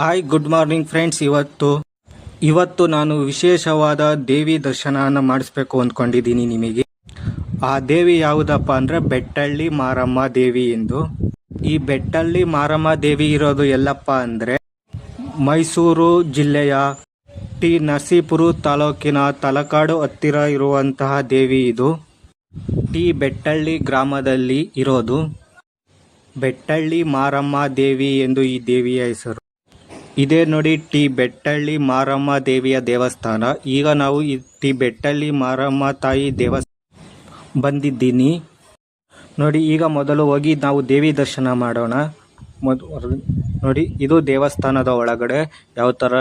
Hi good morning friends. ಇವತ್ತು ನಾನು ವಿಶೇಷವಾದ ದೇವಿ ದರ್ಶನವನ್ನು ಮಾಡಿಸ್ಬೇಕು ಅಂದ್ಕೊಂಡಿದ್ದೀನಿ ನಿಮಗೆ. ಆ ದೇವಿ ಯಾವುದಪ್ಪ ಅಂದರೆ ಬೆಟ್ಟಳ್ಳಿ ಮಾರಮ್ಮ ದೇವಿ ಎಂದು. ಈ ಬೆಟ್ಟಳ್ಳಿ ಮಾರಮ್ಮ ದೇವಿ ಇರೋದು ಎಲ್ಲಪ್ಪ ಅಂದರೆ ಮೈಸೂರು ಜಿಲ್ಲೆಯ ಟಿ ನರಸೀಪುರ ತಾಲೂಕಿನ ತಲಕಾಡು ಹತ್ತಿರ ಇರುವಂತಹ ದೇವಿ ಇದು. ಟಿ ಬೆಟ್ಟಳ್ಳಿ ಗ್ರಾಮದಲ್ಲಿ ಇರೋದು ಬೆಟ್ಟಳ್ಳಿ ಮಾರಮ್ಮ ದೇವಿ ಎಂದು ಈ ದೇವಿಯ ಹೆಸರು. ಇದೇ ನೋಡಿ ಟಿ ಬೆಟ್ಟಳ್ಳಿ ಮಾರಮ್ಮ ದೇವಿಯ ದೇವಸ್ಥಾನ. ಈಗ ನಾವು ಈ ಟಿ ಬೆಟ್ಟಳ್ಳಿ ಮಾರಮ್ಮ ತಾಯಿ ದೇವಸ್ಥಾನ ಬಂದಿದ್ದೀನಿ ನೋಡಿ. ಈಗ ಮೊದಲು ಹೋಗಿ ನಾವು ದೇವಿ ದರ್ಶನ ಮಾಡೋಣ. ನೋಡಿ, ಇದು ದೇವಸ್ಥಾನದ ಒಳಗಡೆ ಯಾವ ಥರ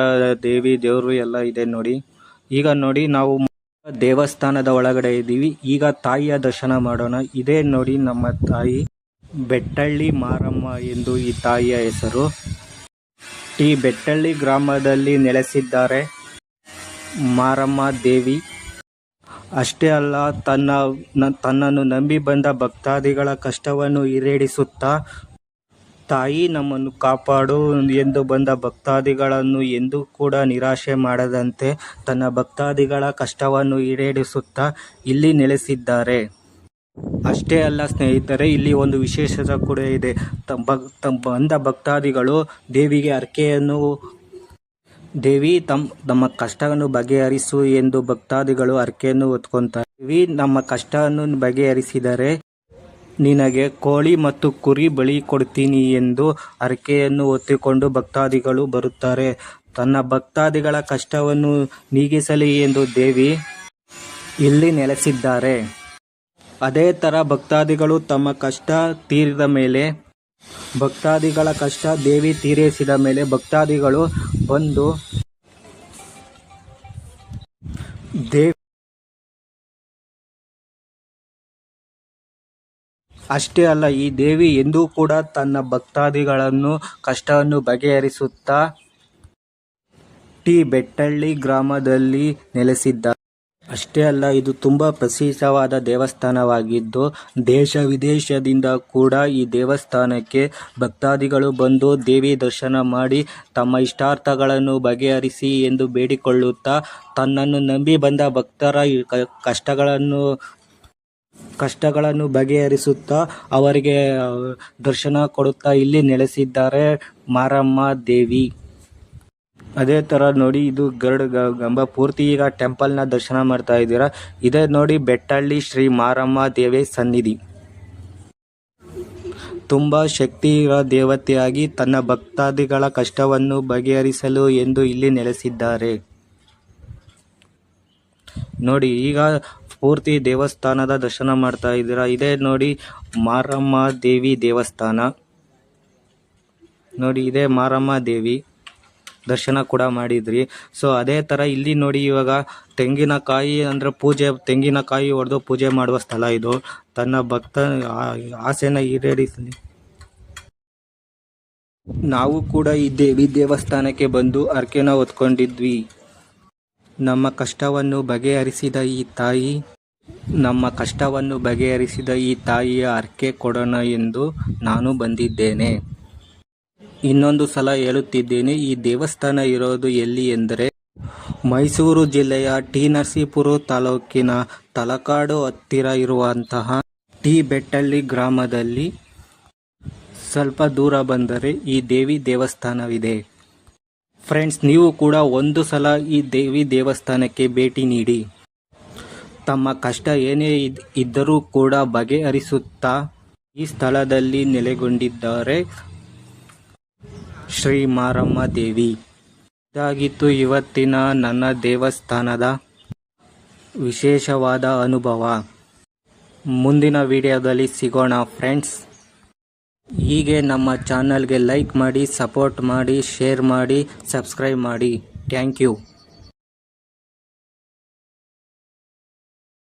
ದೇವರು ಎಲ್ಲ ಇದೆ ನೋಡಿ. ಈಗ ನೋಡಿ, ನಾವು ದೇವಸ್ಥಾನದ ಒಳಗಡೆ ಇದ್ದೀವಿ. ಈಗ ತಾಯಿಯ ದರ್ಶನ ಮಾಡೋಣ. ಇದೇ ನೋಡಿ ನಮ್ಮ ತಾಯಿ ಬೆಟ್ಟಳ್ಳಿ ಮಾರಮ್ಮ ಎಂದು ಈ ತಾಯಿಯ ಹೆಸರು. ಟಿ ಬೆಟ್ಟಳ್ಳಿ ಗ್ರಾಮದಲ್ಲಿ ನೆಲೆಸಿದ್ದಾರೆ ಮಾರಮ್ಮ ದೇವಿ. ಅಷ್ಟೇ ಅಲ್ಲ, ತನ್ನನ್ನು ನಂಬಿ ಬಂದ ಭಕ್ತಾದಿಗಳ ಕಷ್ಟವನ್ನು ಈಡೇರಿಸುತ್ತಾ ತಾಯಿ ನಮ್ಮನ್ನು ಕಾಪಾಡು ಎಂದು ಬಂದ ಭಕ್ತಾದಿಗಳನ್ನು ಎಂದೂ ಕೂಡ ನಿರಾಶೆ ಮಾಡದಂತೆ ತನ್ನ ಭಕ್ತಾದಿಗಳ ಕಷ್ಟವನ್ನು ಈಡೇರಿಸುತ್ತಾ ಇಲ್ಲಿ ನೆಲೆಸಿದ್ದಾರೆ. ಅಷ್ಟೇ ಅಲ್ಲ ಸ್ನೇಹಿತರೆ, ಇಲ್ಲಿ ಒಂದು ವಿಶೇಷತೆ ಕೂಡ ಇದೆ. ಬಂದ ಭಕ್ತಾದಿಗಳು ದೇವಿಗೆ ಹರಕೆಯನ್ನು, ದೇವಿ ನಮ್ಮ ಕಷ್ಟವನ್ನು ಬಗೆಹರಿಸು ಎಂದು ಭಕ್ತಾದಿಗಳು ಹರಕೆಯನ್ನು ಹೊತ್ಕೊಂತಾರೆ. ದೇವಿ ನಮ್ಮ ಕಷ್ಟವನ್ನು ಬಗೆಹರಿಸಿದರೆ ನಿನಗೆ ಕೋಳಿ ಮತ್ತು ಕುರಿ ಬಲಿ ಕೊಡ್ತೀನಿ ಎಂದು ಹರಕೆಯನ್ನು ಹೊತ್ತುಕೊಂಡು ಭಕ್ತಾದಿಗಳು ಬರುತ್ತಾರೆ. ತನ್ನ ಭಕ್ತಾದಿಗಳ ಕಷ್ಟವನ್ನು ನೀಗಿಸಲಿ ಎಂದು ದೇವಿ ಇಲ್ಲಿ ನೆಲೆಸಿದ್ದಾರೆ. ಅದೇ ಥರ ಭಕ್ತಾದಿಗಳು ತಮ್ಮ ಕಷ್ಟ ತೀರಿದ ಮೇಲೆ, ಭಕ್ತಾದಿಗಳ ಕಷ್ಟ ದೇವಿ ತೀರಿಸಿದ ಮೇಲೆ ಭಕ್ತಾದಿಗಳು ಬಂದು ಅಷ್ಟೇ ಅಲ್ಲ, ಈ ದೇವಿ ಎಂದೂ ಕೂಡ ತನ್ನ ಭಕ್ತಾದಿಗಳನ್ನು ಕಷ್ಟವನ್ನು ಬಗೆಹರಿಸುತ್ತಾ ಟಿ ಬೆಟ್ಟಳ್ಳಿ ಗ್ರಾಮದಲ್ಲಿ ನೆಲೆಸಿದ್ದಾರೆ. ಅಷ್ಟೇ ಅಲ್ಲ, ಇದು ತುಂಬ ಪ್ರಸಿದ್ಧವಾದ ದೇವಸ್ಥಾನವಾಗಿದ್ದು ದೇಶ ವಿದೇಶದಿಂದ ಕೂಡ ಈ ದೇವಸ್ಥಾನಕ್ಕೆ ಭಕ್ತಾದಿಗಳು ಬಂದು ದೇವಿ ದರ್ಶನ ಮಾಡಿ ತಮ್ಮ ಇಷ್ಟಾರ್ಥಗಳನ್ನು ಬಗೆಹರಿಸಿ ಎಂದು ಬೇಡಿಕೊಳ್ಳುತ್ತಾ ತನ್ನನ್ನು ನಂಬಿ ಬಂದ ಭಕ್ತರ ಕಷ್ಟಗಳನ್ನು ಬಗೆಹರಿಸುತ್ತಾ ಅವರಿಗೆ ದರ್ಶನ ಕೊಡುತ್ತಾ ಇಲ್ಲಿ ನೆಲೆಸಿದ್ದಾರೆ ಮಾರಮ್ಮ ದೇವಿ. ಅದೇ ಥರ ನೋಡಿ, ಇದು ಗಂಬ ಪೂರ್ತಿ ಈಗ ಟೆಂಪಲ್ನ ದರ್ಶನ ಮಾಡ್ತಾ ಇದ್ದೀರಾ. ಇದೇ ನೋಡಿ ಬೆಟ್ಟಳ್ಳಿ ಶ್ರೀ ಮಾರಮ್ಮ ದೇವಿ ಸನ್ನಿಧಿ. ತುಂಬ ಶಕ್ತಿ ಇರೋ ದೇವತೆಯಾಗಿ ತನ್ನ ಭಕ್ತಾದಿಗಳ ಕಷ್ಟವನ್ನು ಬಗೆಹರಿಸಲು ಎಂದು ಇಲ್ಲಿ ನೆಲೆಸಿದ್ದಾರೆ ನೋಡಿ. ಈಗ ಪೂರ್ತಿ ದೇವಸ್ಥಾನದ ದರ್ಶನ ಮಾಡ್ತಾ ಇದ್ದೀರಾ. ಇದೇ ನೋಡಿ ಮಾರಮ್ಮ ದೇವಿ ದೇವಸ್ಥಾನ ನೋಡಿ. ಇದೇ ಮಾರಮ್ಮ ದೇವಿ ದರ್ಶನ ಕೂಡ ಮಾಡಿದ್ರಿ. ಸೊ ಅದೇ ಥರ ಇಲ್ಲಿ ನೋಡಿ, ಇವಾಗ ತೆಂಗಿನಕಾಯಿ ಅಂದರೆ ತೆಂಗಿನಕಾಯಿ ಹೊಡೆದು ಪೂಜೆ ಮಾಡುವ ಸ್ಥಳ ಇದು. ತನ್ನ ಭಕ್ತ ಆಸೆನ ಈಡೇರಿಸಲಿ. ನಾವು ಕೂಡ ಈ ದೇವಿ ದೇವಸ್ಥಾನಕ್ಕೆ ಬಂದು ಹರಕೆನ ಹೊತ್ಕೊಂಡಿದ್ವಿ. ನಮ್ಮ ಕಷ್ಟವನ್ನು ಬಗೆಹರಿಸಿದ ಈ ತಾಯಿಯ ಹರಕೆ ಕೊಡೋಣ ಎಂದು ನಾನು ಬಂದಿದ್ದೇನೆ. ಇನ್ನೊಂದು ಸಲ ಹೇಳುತ್ತಿದ್ದೇನೆ, ಈ ದೇವಸ್ಥಾನ ಇರೋದು ಎಲ್ಲಿ ಎಂದರೆ ಮೈಸೂರು ಜಿಲ್ಲೆಯ ಟಿ ನರಸೀಪುರ ತಾಲೂಕಿನ ತಲಕಾಡು ಹತ್ತಿರ ಇರುವಂತಹ ಟಿ ಬೆಟ್ಟಳ್ಳಿ ಗ್ರಾಮದಲ್ಲಿ ಸ್ವಲ್ಪ ದೂರ ಬಂದರೆ ಈ ದೇವಿ ದೇವಸ್ಥಾನವಿದೆ. ಫ್ರೆಂಡ್ಸ್, ನೀವು ಕೂಡ ಒಂದು ಸಲ ಈ ದೇವಿ ದೇವಸ್ಥಾನಕ್ಕೆ ಭೇಟಿ ನೀಡಿ ತಮ್ಮ ಕಷ್ಟ ಏನೇ ಇದ್ದರೂ ಕೂಡ ಬಗೆಹರಿಸುತ್ತಾ ಈ ಸ್ಥಳದಲ್ಲಿ ನೆಲೆಗೊಂಡಿದ್ದಾರೆ ಶ್ರೀ ಮಾರಮ್ಮ ದೇವಿ. ಇದಾಗಿತ್ತು ಇವತ್ತಿನ ನನ್ನ ದೇವಸ್ಥಾನದ ವಿಶೇಷವಾದ ಅನುಭವ. ಮುಂದಿನ ವಿಡಿಯೋದಲ್ಲಿ ಸಿಗೋಣ ಫ್ರೆಂಡ್ಸ್. ಹೀಗೆ ನಮ್ಮ ಚಾನಲ್ಗೆ ಲೈಕ್ ಮಾಡಿ, ಸಪೋರ್ಟ್ ಮಾಡಿ, ಶೇರ್ ಮಾಡಿ, ಸಬ್ಸ್ಕ್ರೈಬ್ ಮಾಡಿ. Thank you.